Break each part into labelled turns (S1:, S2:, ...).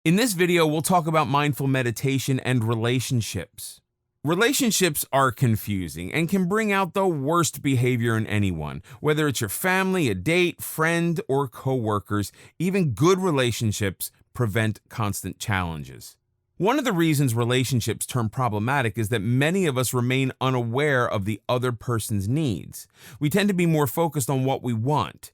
S1: In this video, we'll talk about mindful meditation and relationships. Relationships are confusing and can bring out the worst behavior in anyone, whether it's your family, a date, friend, or coworkers. Even good relationships prevent constant challenges. One of the reasons relationships turn problematic is that many of us remain unaware of the other person's needs. We tend to be more focused on what we want.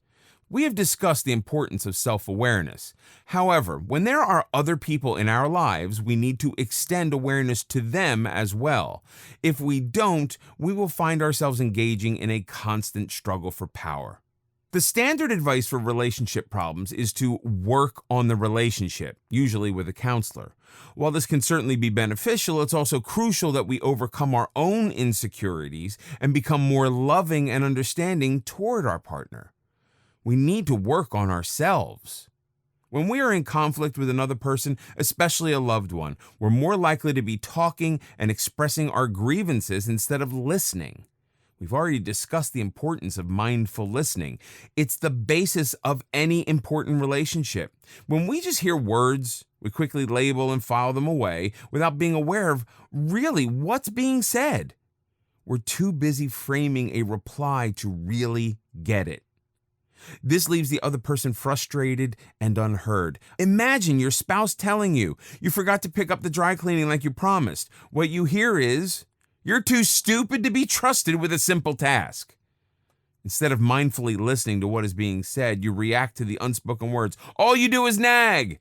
S1: We have discussed the importance of self-awareness. However, when there are other people in our lives, we need to extend awareness to them as well. If we don't, we will find ourselves engaging in a constant struggle for power. The standard advice for relationship problems is to work on the relationship, usually with a counselor. While this can certainly be beneficial, it's also crucial that we overcome our own insecurities and become more loving and understanding toward our partner. We need to work on ourselves. When we are in conflict with another person, especially a loved one, we're more likely to be talking and expressing our grievances instead of listening. We've already discussed the importance of mindful listening. It's the basis of any important relationship. When we just hear words, we quickly label and file them away without being aware of really what's being said. We're too busy framing a reply to really get it. This leaves the other person frustrated and unheard. Imagine your spouse telling you forgot to pick up the dry cleaning like you promised. What you hear is, "You're too stupid to be trusted with a simple task." Instead of mindfully listening to what is being said, you react to the unspoken words. All you do is nag.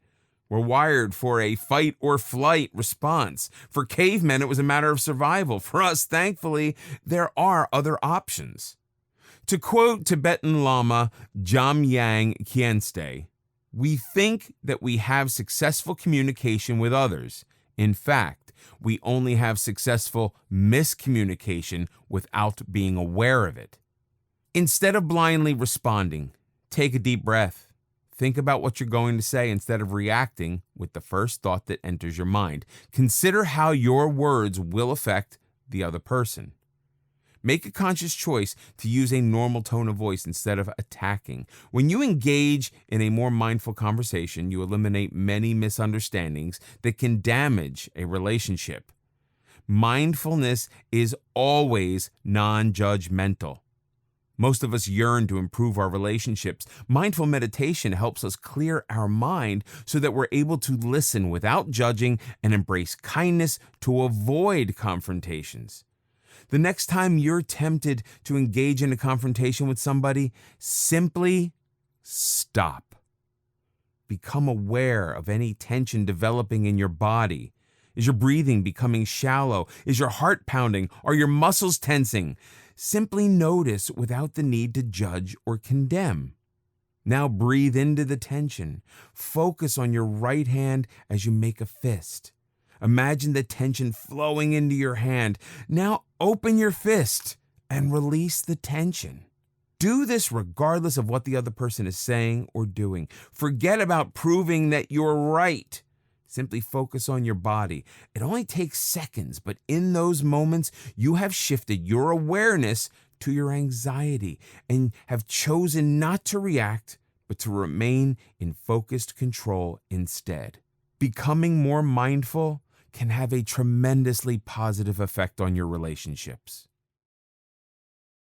S1: We're wired for a fight or flight response. For cavemen, it was a matter of survival. For us, thankfully, there are other options. To quote Tibetan Lama Jamyang Khyentse, we think that we have successful communication with others. In fact, we only have successful miscommunication without being aware of it. Instead of blindly responding, take a deep breath. Think about what you're going to say instead of reacting with the first thought that enters your mind. Consider how your words will affect the other person. Make a conscious choice to use a normal tone of voice instead of attacking. When you engage in a more mindful conversation, you eliminate many misunderstandings that can damage a relationship. Mindfulness is always non-judgmental. Most of us yearn to improve our relationships. Mindful meditation helps us clear our mind so that we're able to listen without judging and embrace kindness to avoid confrontations. The next time you're tempted to engage in a confrontation with somebody, simply stop. Become aware of any tension developing in your body. Is your breathing becoming shallow? Is your heart pounding? Are your muscles tensing? Simply notice without the need to judge or condemn. Now breathe into the tension. Focus on your right hand as you make a fist. Imagine the tension flowing into your hand. Now open your fist and release the tension. Do this regardless of what the other person is saying or doing. Forget about proving that you're right. Simply focus on your body. It only takes seconds, but in those moments, you have shifted your awareness to your anxiety and have chosen not to react, but to remain in focused control instead. Becoming more mindful can have a tremendously positive effect on your relationships.